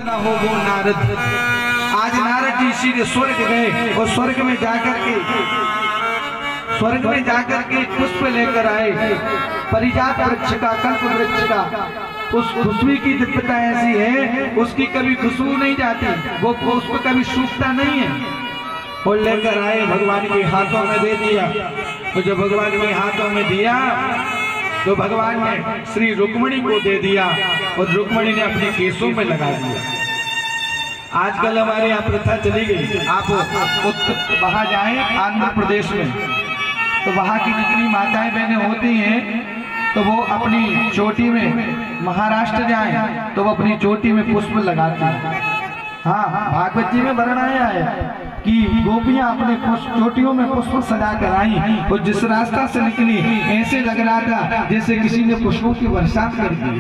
हो वो नारद। आज नारद जी सीधे स्वर्ग गए और स्वर्ग में जाकर के पुष्प लेकर आए, परिजात वृक्ष का, कल्प वृक्ष का। उस खुशबू की दिव्यता ऐसी है, उसकी कभी खुशबू नहीं जाती, वो पुष्प कभी सूखता नहीं है। और लेकर आए, भगवान के हाथों में दे दिया। तो जब भगवान के हाथों में दिया तो भगवान ने श्री रुक्मिणी को दे दिया और रुक्मिणी ने अपने केसों में लगा दिया। आजकल हमारे यहाँ प्रथा चली गई, आप वहां जाएं आंध्र प्रदेश में, तो वहां की जितनी माताएं बहनें होती हैं तो वो अपनी चोटी में, महाराष्ट्र जाएं तो वो अपनी चोटी में पुष्प लगाती हैं। हाँ, भागवत जी में वर्णन आया है कि गोपियां अपने चोटियों में पुष्प सजा कर आई और जिस रास्ता से निकली ऐसे लग रहा था जैसे किसी ने पुष्पों की वर्षा कर दी।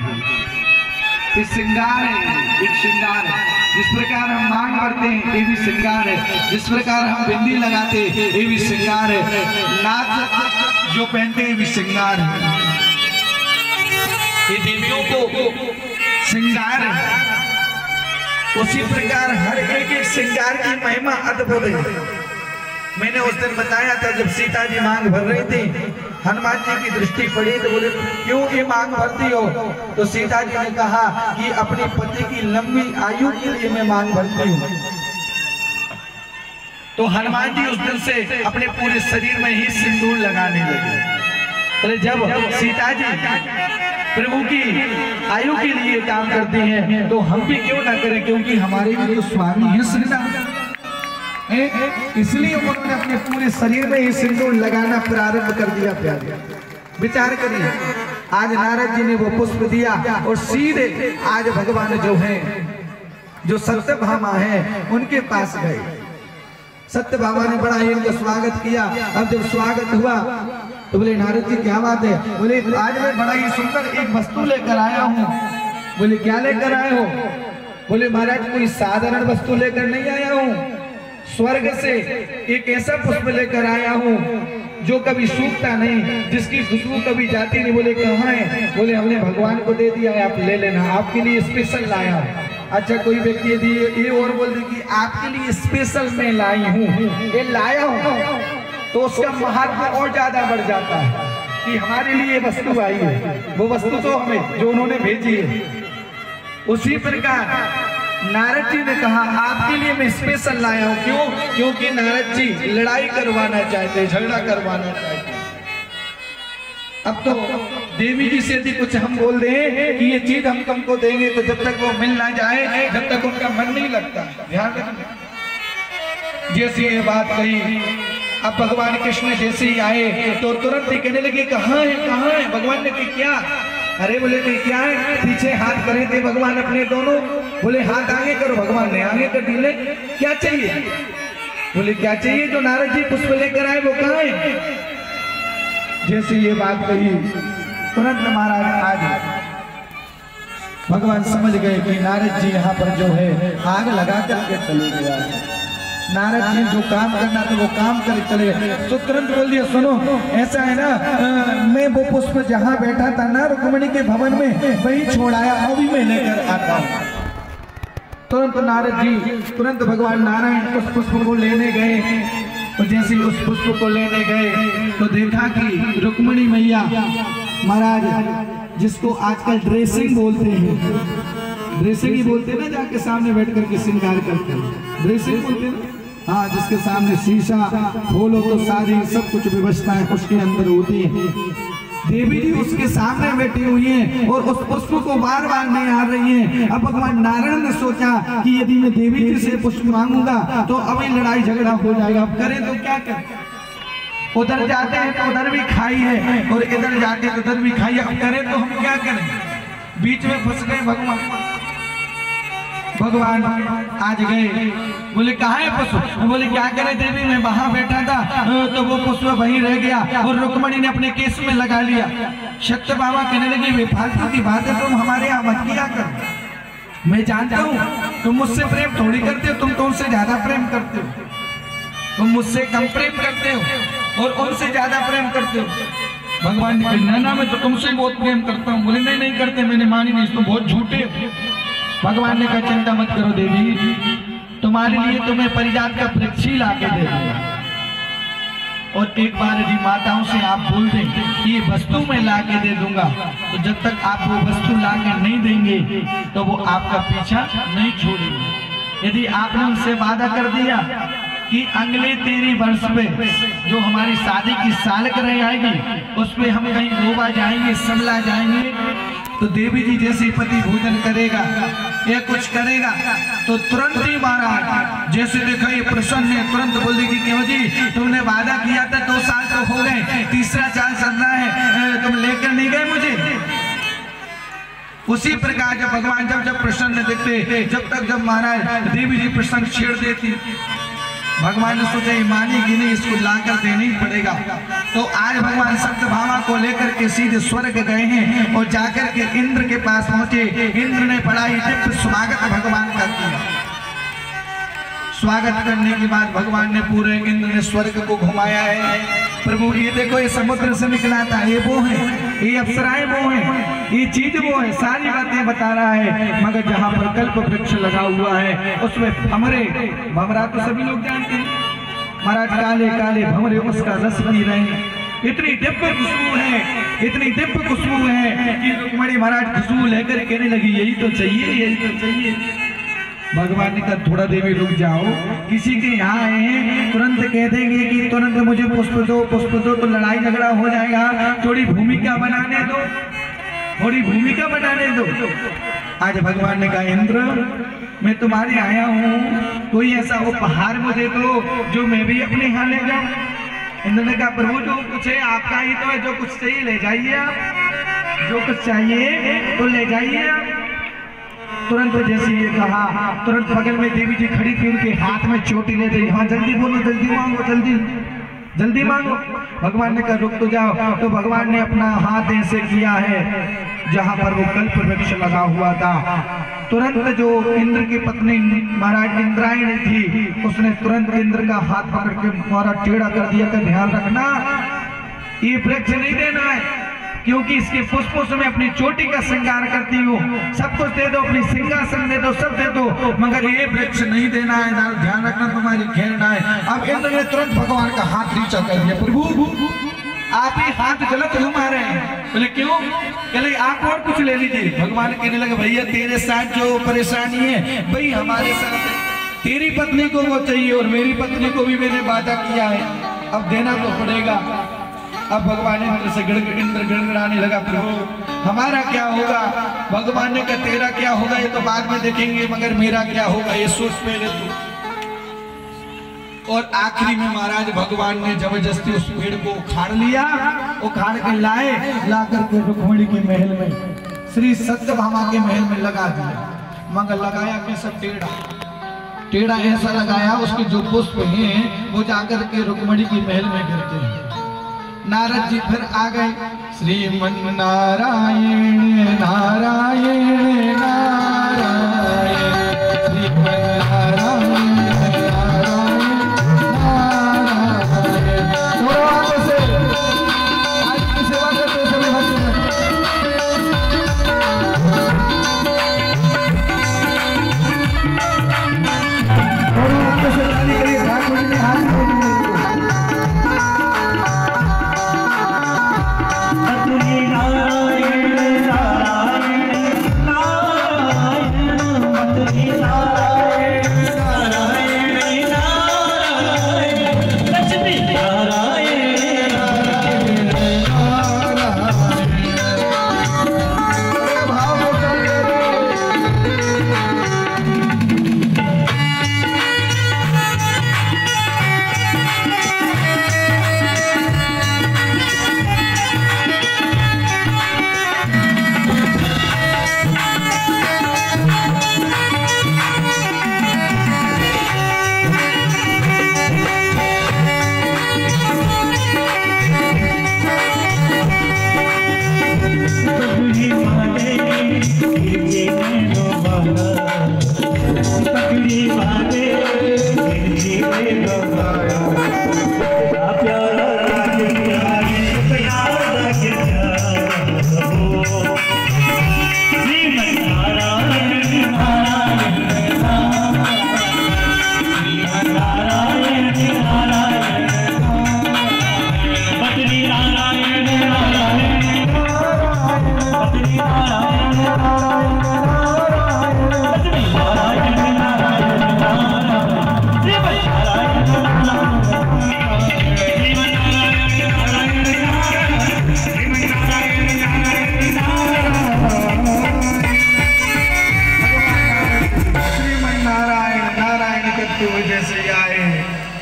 ये श्रृंगार है, एक श्रृंगार है। जिस प्रकार हम मांग करते हैं ये भी श्रृंगार है, जिस प्रकार हम बिंदी लगाते हैं ये भी श्रृंगार है, नाक जो पहनते हैं ये भी श्रृंगार है। ये देवियों को श्रृंगार है। उसी प्रकार हर एक श्रृंगार की महिमा अद्भुत है। मैंने उस दिन बताया था जब सीता जी मांग भर रही थी, हनुमान जी की दृष्टि पड़ी तो बोले क्यों ये मांग भरती हो? तो सीता जी ने कहा कि अपने पति की लंबी आयु के लिए मैं मांग भरती हूँ। तो हनुमान जी उस दिन से अपने पूरे शरीर में ही सिंदूर लगाने लगे। जब सीता जी प्रभु की आयु के लिए काम करते हैं तो हम भी क्यों ना करें, क्योंकि हमारे भी तो स्वामी है श्री राम, इसलिए उन्होंने अपने पूरे शरीर में ही सिंदूर लगाना प्रारंभ कर दिया। प्यारे विचार करिए, आज नारद जी ने वो पुष्प दिया और सीधे आज भगवान जो है, जो सत्यभामा है, उनके पास गए। सत्यभामा ने बड़ा इनका स्वागत किया। अब जब स्वागत हुआ तो बोले नारद जी क्या बात है? बोले आज मैं बड़ा ही सुंदर एक वस्तु लेकर आया हूँ। बोले क्या लेकर आए हो? बोले महाराज कोई साधारण वस्तु लेकर नहीं आया हूँ, स्वर्ग से एक ऐसा पुष्प लेकर आया हूँ जो कभी सूखता नहीं, जिसकी खुशबू कभी जाती नहीं। बोले कहाँ है? बोले हमने भगवान को दे दिया है, आप ले लेना, आपके लिए स्पेशल लाया हूँ। अच्छा, कोई व्यक्ति दिए ये और बोल दे कि आपके लिए स्पेशल मैं लाई हूँ, ये लाया हूँ, तो उसका महत्व और ज्यादा बढ़ जाता है कि हमारे लिए वस्तु आई है, वो वस्तु तो हमें जो उन्होंने भेजी है। उसी प्रकार नारद जी ने कहा आपके लिए मैं स्पेशल लाया हूं। क्यों? क्योंकि नारद जी लड़ाई करवाना चाहते, झगड़ा करवाना चाहते। अब तो देवी जी से यदि कुछ हम बोल दें कि ये चीज हम तुमको देंगे, तो जब तक वो मिल ना जाए जब तक उनका मन नहीं लगता। ध्यान रखना। जैसी ये बात कही, अब भगवान कृष्ण जैसे ही आए तो तुरंत ही कहने लगे कहाँ है, कहाँ है? भगवान ने कहा क्या? अरे बोले कि क्या है? पीछे हाथ करे थे भगवान अपने दोनों। बोले हाथ आगे करो, भगवान ने आगे कर दिए। क्या चाहिए? बोले क्या चाहिए? जो नारद जी पुष्प लेकर आए वो कहाँ है? जैसे ये बात कही तुरंत महाराज आज भगवान समझ गए कि नारद जी यहाँ पर जो है आग लगा करके चले गया। नारद जी जो काम करना था वो काम कर चले गए। तो तुरंत बोल दिया सुनो ऐसा है ना, मैं वो पुष्प जहाँ बैठा था ना रुक्मिणी के भवन में वही छोड़ाया, अभी मैं लेकर आता हूँ। तुरंत नारद जी तुरंत भगवान नारायण उस पुष्प को लेने गए। और जैसे उस पुष्प को लेने गए तो देखा कि रुक्मिणी मैया महाराज, जिसको आजकल ड्रेसिंग बोलते हैं, ड्रेसिंग ही बोलते हैं ना, जाके सामने बैठ करके श्रृंगार करते हैं, ड्रेसिंग बोलते हैं। हाँ, जिसके सामने शीशा खोलो तो सारी सब कुछ व्यवस्था है उसके अंदर होती है। देवी जी उसके सामने बैठी हुई हैं और उस पुष्प को बार बार निहार रही हैं। अब भगवान नारायण ने सोचा कि यदि मैं देवी जी से पुष्प मांगूंगा तो अभी लड़ाई झगड़ा हो जाएगा, अब करें तो क्या करें? उधर जाते हैं तो उधर भी खाई है और इधर जाते हैं तो उधर भी खाई है, अब करें तो हम क्या करें? बीच में फंस गए भगवान आज गए। बोले कहाँ है पुष्प? बोले क्या करे देवी, मैं वहां बैठा था तो वो पुष्प वहीं रह गया और रुक्मिणी ने अपने केस में लगा लिया। सत्यभामा कहने लगी वे फालतू की बात है, तुम हमारे यहाँ मत किया कर। मैं जानता हूँ तुम मुझसे प्रेम थोड़ी करते हो, तुम तो उनसे ज्यादा प्रेम करते हो, तुम मुझसे कम प्रेम करते हो और उनसे ज्यादा प्रेम करते हो। भगवान ने कहा ना मैं तो तुमसे बहुत प्रेम करता हूँ। बोले नहीं नहीं करते, मैंने मानी नहीं, तुम बहुत झूठे हो। भगवान ने कहा चिंता मत करो देवी, तुम्हारे लिए तुम्हें परिजात का वृक्ष ही लाके दे दूंगा। और एक बार यदि माताओं से आप बोल दें कि ये वस्तु मैं लाके दे दूंगा, तो जब तक आप वो वस्तु लाके नहीं देंगे तो वो आपका पीछा नहीं छोड़ेंगे। यदि आपने उनसे वादा कर दिया कि अगले 13 वर्ष में जो हमारी शादी की सालगिरह आएगी उसमें हम कहीं गोवा जाएंगे, शिमला जाएंगे, तो देवी जी जैसे पति भोजन करेगा या कुछ करेगा तो तुरंत ही महाराज जैसे देखा ये प्रसन्न है, तुरंत बोल देगी क्यों जी तुमने वादा किया था 2 साल तो हो गए, तीसरा साल चल रहा है, तुम लेकर नहीं गए मुझे। उसी प्रकार जब भगवान जब प्रसन्न दिखते, जब महाराज देवी जी प्रसन्न छेड़ देती, भगवान ने सोचा ये मानेगी नहीं, इसको लाकर देना ही पड़ेगा। तो आज भगवान सत्यभामा को लेकर के सीधे स्वर्ग गए हैं और जाकर के इंद्र के पास पहुंचे। इंद्र ने बड़ा ही दिव्य स्वागत भगवान का किया। स्वागत करने के बाद भगवान ने पूरे इंद्र ने स्वर्ग को घुमाया है। प्रभु ये देखो ये समुद्र से निकला था, ये वो है, ये अप्सराएं वो है, ये चीज वो है, सारी बातें बता रहा है। मगर जहाँ पर कल्प वृक्ष लगा हुआ है उसमें भमरे, भमरा तो सभी लोग जानते हैं महाराज, काले काले भमरे उसका रस पी रहे हैं। इतनी दिव्य खुशबू है, इतनी दिव्य खुशबू है कि रुक्मिणी महाराज खुशबू लेकर कहने लगी यही तो चाहिए, यही तो चाहिए। भगवान ने कहा थोड़ा देवी रुक जाओ, किसी के यहाँ आए हैं तुरंत कह देंगे कि तुरंत मुझे पुष्प दो तो लड़ाई झगड़ा हो जाएगा, थोड़ी भूमिका बनाने दो, थोड़ी भूमिका बनाने दो। आज भगवान ने कहा इंद्र मैं तुम्हारे आया हूँ, कोई ऐसा उपहार मुझे दो जो मैं भी अपने यहाँ ले जाऊँ। इंद्र ने कहा प्रभु जो कुछ है आपका ही तो है, जो कुछ चाहिए ले जाइए आप, जो कुछ चाहिए तो ले जाइए आप। तुरंत जैसे ये कहा तुरंत बगल में देवी जी खड़ी थी, उनके हाथ में चोटी ले दी, हाँ जल्दी बोलो, जल्दी मांगो, जल्दी जल्दी मांगो। भगवान ने कहा रुक तो जाओ। तो भगवान ने अपना हाथ ऐसे किया है जहां पर वो कल्प वृक्ष लगा हुआ था। तुरंत जो इंद्र की पत्नी महाराज इंद्रायणी थी उसने तुरंत इंद्र का हाथ पकड़ के मारा, टेढ़ा कर दिया कि ध्यान रखना ये वृक्ष नहीं देना है, क्योंकि इसके पुष्पों से मैं अपनी चोटी का श्रृंगार करती हूँ, सब कुछ दे दो, अपनी सिंहासन दे दो, सब दे दो, मगर ये वृक्ष नहीं देना है, ध्यान रखना तुम्हारी खेल ना है। अब इंद्र ने तुरंत भगवान का हाथ नीचा कर दिया, प्रभु आप ही हाथ गलत घुमा रहे हैं। बोले क्यों? कहले आप और कुछ ले लीजिए। भगवान कहने लगे भैया तेरे साथ जो परेशानी है भाई हमारे साथ है, तेरी पत्नी को वो चाहिए और मेरी पत्नी को भी मैंने वादा किया है, अब देना तो पड़ेगा। अब भगवान इंद्र से इंद्र गड़गड़ाने लगा, प्रभु हमारा क्या होगा? भगवान ने कहा तेरा क्या होगा ये तो बाद में देखेंगे, मगर मेरा क्या होगा ये सोच पहले तू। और आखिरी में महाराज भगवान ने जबरदस्ती उस पेड़ को उखाड़ लिया, उखाड़ के लाए, ला करके रुक्मिणी के महल में, श्री सत्यभामा के महल में लगा दिया। मगर लगाया कैसा? टेढ़ा टेढ़ा ऐसा लगाया उसके जो पुष्प हैं वो जाकर के रुक्मिणी के महल में गिरते हैं। नारद जी फिर आ गए, श्रीमन नारायण नारायण नारायण श्रीमन नारायण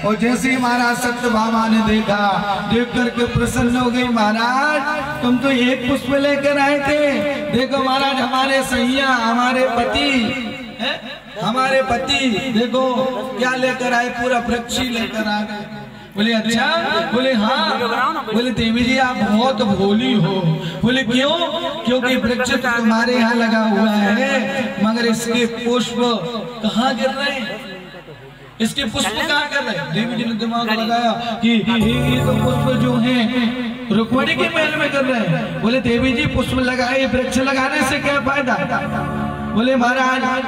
और जैसे ही महाराज सत्यभामा ने देखा, देख करके प्रसन्न हो गई। महाराज तुम तो एक पुष्प लेकर आए थे, देखो महाराज हमारे सैया, हमारे पति देखो क्या लेकर आए, पूरा वृक्ष लेकर आ गए। बोले अच्छा? बोले हाँ। बोले देवी जी आप बहुत भोली हो। बोले क्यों? क्योंकि वृक्ष तुम्हारे यहाँ लगा हुआ है, मगर इसके पुष्प कहाँ गिर रहे हैं, इसके पुष्प कहाँ कर रहे हैं? देवी जी ने दिमाग लगाया कि ये तो पुष्प जो हैं रुक्मिणी के महल में कर रहे हैं। बोले देवी जी पुष्प लगाए, वृक्ष लगाने से क्या फायदा? बोले महाराज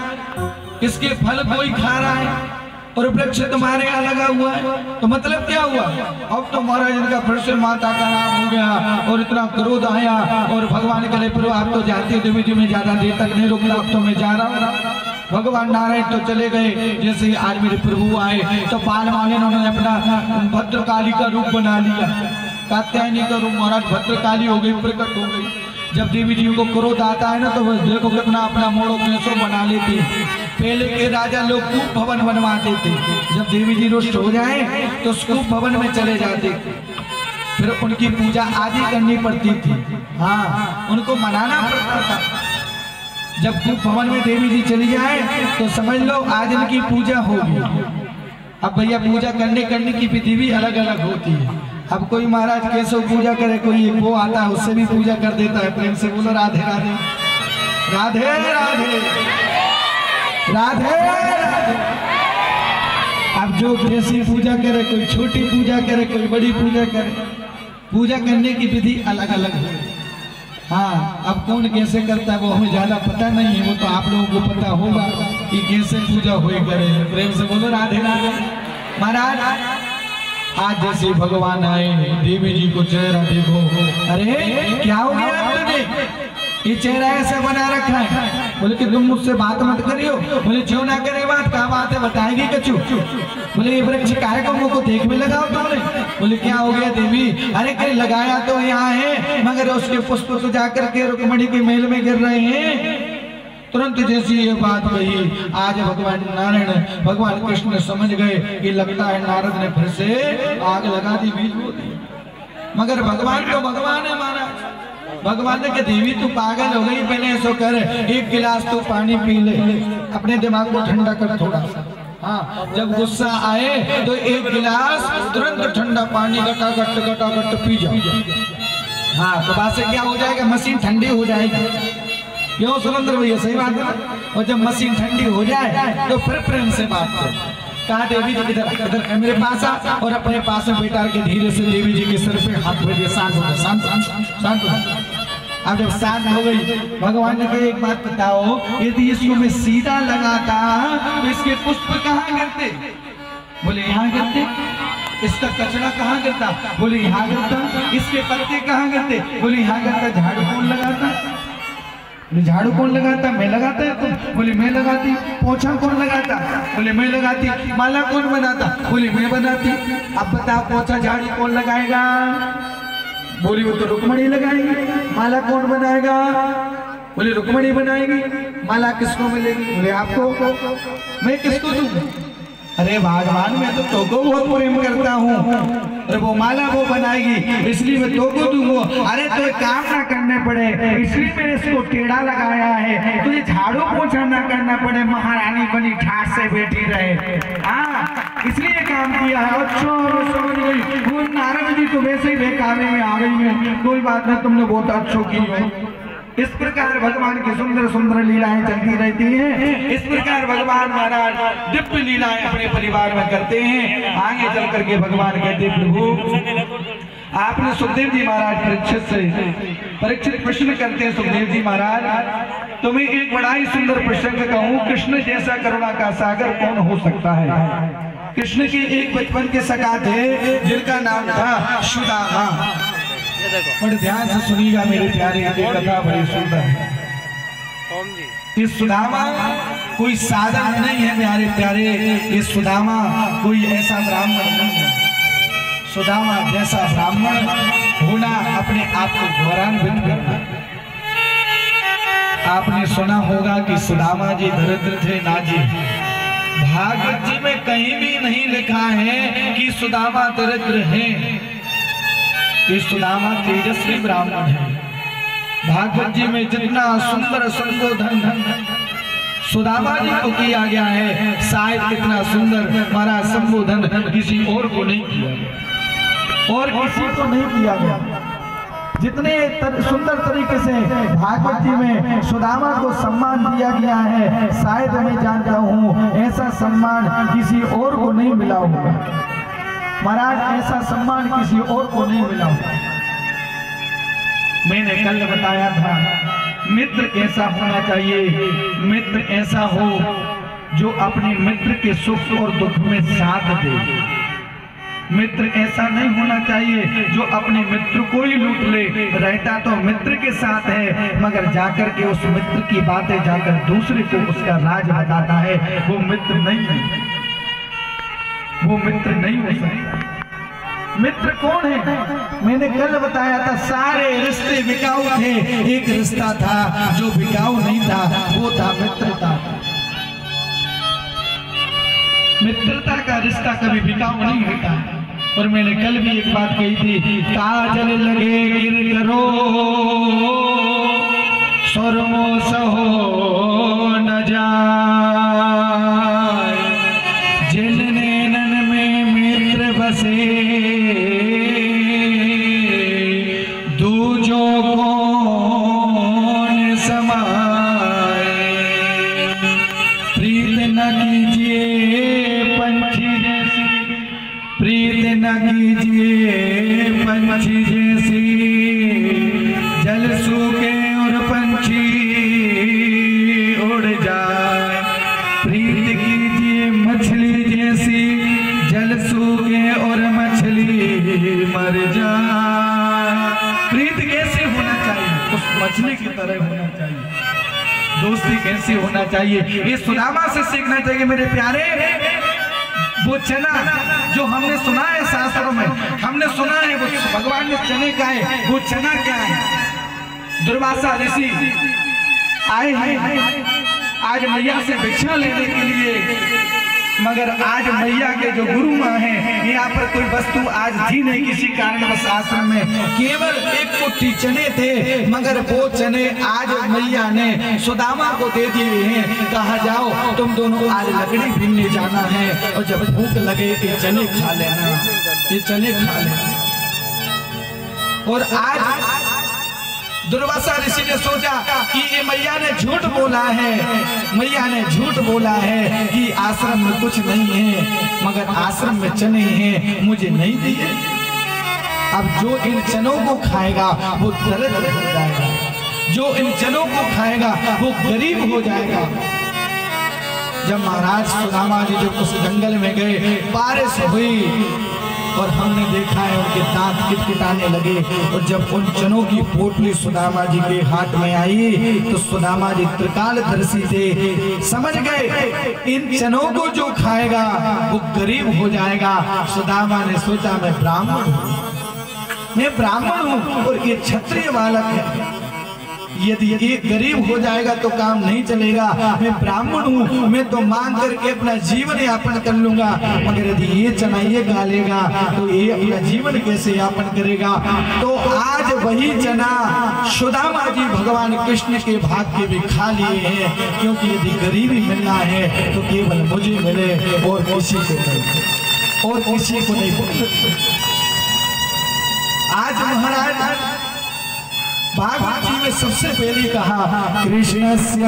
इसके फल कोई खा रहा है और वृक्ष तुम्हारे यहाँ लगा हुआ है, तो मतलब क्या हुआ? अब तो महाराज इनका फिर से माता का नाम हो गया और इतना क्रोध आया और भगवान के लिए प्रभु आप तो जाते देवी जी, में ज्यादा देर तक नहीं रुकना, अब तो मैं जा रहा हूँ। भगवान नारायण तो चले गए। जैसे ही आज मेरे प्रभु आए तो बालमाली उन्होंने अपना भद्रकाली का रूप बना लिया, कात्यायनी का रूप महाराज भद्रकाली हो गई, प्रकट हो गई। जब देवी जी को क्रोध आता है ना तो देखो कितना अपना मोड़ो कैसो बना लेते। पहले के राजा लोग कूप भवन बनवाते थे, जब देवी जी रुष्ट हो जाए तो कूप भवन में चले जाते, फिर उनकी पूजा आदि करनी पड़ती थी। हाँ उनको मनाना पड़ता था। जब कूप भवन में देवी जी चली जाए तो समझ लो आज इनकी पूजा होगी। अब भैया पूजा करने की विधि भी अलग अलग होती है। अब कोई महाराज कैसे पूजा करे, कोई वो आता है उससे भी पूजा कर देता है। प्रेम से बोलो राधे राधे राधे राधे राधे राधे। अब जो जैसी पूजा करे, कोई छोटी पूजा करे, कोई बड़ी पूजा करे, पूजा करने की विधि अलग अलग है। हाँ अब कौन कैसे करता है वो हमें ज्यादा पता नहीं है, वो तो आप लोगों को पता होगा कि कैसे पूजा हुई करे। प्रेम से बोलो राधे राधे। महाराज आज जैसे भगवान आए, देवी जी को चेहरा देखो, अरे क्या हो गया आपने, ये चेहरा ऐसा बना रखा है? बोले कि तुम मुझसे बात मत करियो। बोले क्यों ना करे बात, क्या बात है बताएगी कचू? बोले ये वृक्ष काहे को मुझको देख में लगाओ तुमने? बोले क्या हो गया देवी? अरे कहीं लगाया तो यहाँ है, मगर उसके पुष्प तो जाकर के रुक्मिणी के महल में गिर रहे हैं। तुरंत जैसी ये बात कही, आज भगवान नारायण भगवान कृष्ण समझ गए कि लगता है नारद ने फिर से आग लगा दी, बीज बो दी। मगर भगवान तो भगवान है महाराज। भगवान ने कहा देवी तू पागल हो गई, पहले ऐसा कर एक गिलास तू पानी पी ले, अपने दिमाग को ठंडा कर थोड़ा सा। हाँ जब गुस्सा आए तो एक गिलास तुरंत ठंडा पानी गटा पी जाओ। हाँ तो बात से क्या हो जाएगा, मशीन ठंडी हो जाएगी। क्यों सुरेंद्र भैया सही बात है ना? और जब मशीन ठंडी हो जाए तो फिर प्रेम से बात कर। कहा देवी जी इधर मेरे पास आ, और अपने पास में बैठा के धीरे से देवी जी के सिर पे हाथ फेर दिया, शांत हो गया, शांत हो। अब जब शांत हो गई, भगवान ने कहा एक बात बताओ, यदि इसको मैं सीधा लगाता तो इसके पुष्प कहाँ गिरते? बोले यहाँ गिरते। इसका कचरा कहाँ गिरता? बोले यहाँ गिरता। इसके पत्ते कहाँ गिरते? बोले यहाँ गिरता। झाड़ू कौन लगाता? झाड़ू कौन लगाता? मैं लगाता है। तुम? बोले मैं लगाती। पोछा कौन लगाता? बोले मैं लगाती। माला कौन बनाता? बोले मैं बनाती। अब बताओ पोछा झाड़ू कौन लगाएगा? बोली वो तो रुक्मिणी लगाएगी। माला कौन बनाएगा? बोले रुक्मिणी बनाएगी। माला किसको मिलेगी? बोले आपको। मैं किसको दूं? अरे भगवान मैं तो तोको बहुत प्रेम करता हूँ, अरे वो माला वो बनाएगी इसलिए मैं तोको दूंगा। अरे तो काम ना करने पड़े इसलिए मैंने इसको टेढ़ा लगाया है, तुझे झाड़ू पोछा ना करना पड़े, महारानी बनी ठाट से बैठी रहे। हाँ इसलिए काम किया है। अच्छा समझ गई। वो नारद जी तो वैसे ही बेकारे में आ गई है, कोई बात नहीं तुमने बहुत अच्छा किया। इस प्रकार भगवान की सुंदर सुंदर लीलाएं चलती रहती हैं। इस प्रकार भगवान महाराज दिव्य लीलाएं अपने परिवार में करते हैं। आगे चल करके भगवान कहते प्रभु आपने सुखदेव जी महाराज परीक्षित प्रश्न करते हैं। सुखदेव जी महाराज तुम्हें एक बड़ा ही सुंदर प्रसंग कहूँ, कृष्ण जैसा करुणा का सागर कौन हो सकता है? कृष्ण के एक बचपन के सखा थे जिनका नाम था सुदामा। बड़े ध्यान से सुनिएगा मेरे प्यारे, ये कथा बड़ी सुंदर है। ये सुदामा कोई साधारण नहीं है प्यारे प्यारे, ये सुदामा कोई ऐसा ब्राह्मण नहीं है। सुदामा जैसा ब्राह्मण होना अपने आप को गौरवान्वित करना। आपने सुना होगा कि सुदामा जी दरिद्र थे ना जी, भागवत जी में कहीं भी नहीं लिखा है कि सुदामा दरिद्र है, कि सुदामा तेजस्वी ब्राह्मण है। भागवत जी में जितना सुंदर संबोधन सुदामा जी को किया गया है, शायद इतना सुंदर हमारा संबोधन किसी और को नहीं किया गया, और किसी को नहीं किया गया। जितने सुंदर तरीके से भागवत जी में सुदामा को सम्मान दिया गया है, शायद मैं जानता हूँ ऐसा सम्मान किसी और को नहीं मिला होगा। महाराज ऐसा सम्मान किसी और को नहीं मिला होगा। मैंने कल बताया था मित्र कैसा होना चाहिए। मित्र ऐसा हो जो अपने मित्र के सुख और दुख में साथ दे। मित्र ऐसा नहीं होना चाहिए जो अपने मित्र को ही लूट ले। रहता तो मित्र के साथ है मगर जाकर के उस मित्र की बातें जाकर दूसरे को उसका राज बताता है। वो मित्र नहीं है, वो मित्र नहीं हो सकता। मित्र कौन है? मैंने कल बताया था सारे रिश्ते बिकाऊ थे, एक रिश्ता था जो बिकाऊ नहीं था, वो था मित्रता। मित्रता का रिश्ता कभी बिकाऊ नहीं होता। और मैंने कल भी एक बात कही थी, काजल लगे गिर करो सुरमो सहो न जाए, जिन नैनन में मित्र बसे दूजो कौन समाए। प्रीत न कीजिए पंछी जैसी, प्रीत न कीजिए पंछी जैसी, जल सूखे और पंछी उड़ जाए। प्रीत कीजिए मछली जैसी, जल सूखे और मछली मर जाए। प्रीत कैसे होना चाहिए? उस मछली की तरह होना चाहिए। दोस्ती कैसे होना चाहिए? ये सुदामा से सीखना चाहिए मेरे प्यारे। वो चना जो हमने सुना है शास्त्रों में, हमने सुना है वो भगवान ने चने का है, वो चना क्या है? दुर्वासा ऋषि आए हैं आज मैया से भिक्षा लेने के लिए, मगर आज मैया के जो गुरु माँ हैं यहाँ पर कोई वस्तु आज थी नहीं किसी कारणवश आश्रम में, केवल एक कुट्टी चने थे, मगर वो चने आज मैया ने सुदामा को दे दिए हैं। कहा जाओ तुम दोनों आज लकड़ी बीनने जाना है और जब भूख लगे ये चने खा लेना, ये चने खा लेना। और आज दुर्वासा ऋषि ने सोचा कि ये मैया ने झूठ बोला है, मैया ने झूठ बोला है कि आश्रम में कुछ नहीं है, मगर आश्रम में चने हैं, मुझे नहीं दिए। अब जो इन चनों को खाएगा वो दरिद्र हो जाएगा, जो इन चनों को खाएगा वो गरीब हो जाएगा। जब महाराज सुदामा जी जब उस जंगल में गए, बारिश हुई और हमने देखा है उनके दांत किटकिटाने लगे, और जब उन चनों की पोटली सुदामा जी के हाथ में आई तो सुदामा जी त्रिकालदर्शी थे, समझ गए इन चनों को जो खाएगा वो गरीब हो जाएगा। सुदामा ने सोचा मैं ब्राह्मण हूँ, मैं ब्राह्मण हूँ और ये क्षत्रिय बालक है, यदि ये गरीब हो जाएगा तो काम नहीं चलेगा। मैं ब्राह्मण हूँ, मैं तो मांग करके अपना जीवन यापन कर लूंगा, मगर यदि ये चना ये गालेगा तो ये अपना जीवन कैसे यापन करेगा? तो आज वही चना सुदामा जी भगवान कृष्ण के भाग के भी खा लिए हैं, क्योंकि यदि गरीबी मिलना है तो केवल मुझे मिले और किसी को नहीं, और किसी को नहीं। आज महाराज भागवत जी में सबसे पहले कहा कृष्णस्य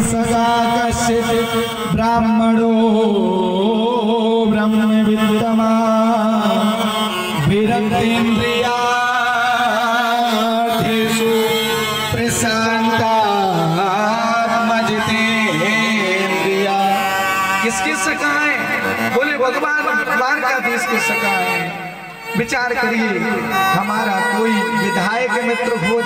सगा कश्चित् ब्राह्मणो ब्रह्म विद्तमा विरक्तेन्द्रियार्थेषु प्रशांता मजितेन्द्रिया। किसकी सखा है? बोले भगवान द्वारकाधीश की सखा है। विचार करिए, हमारा कोई विधायक मित्र हो जाए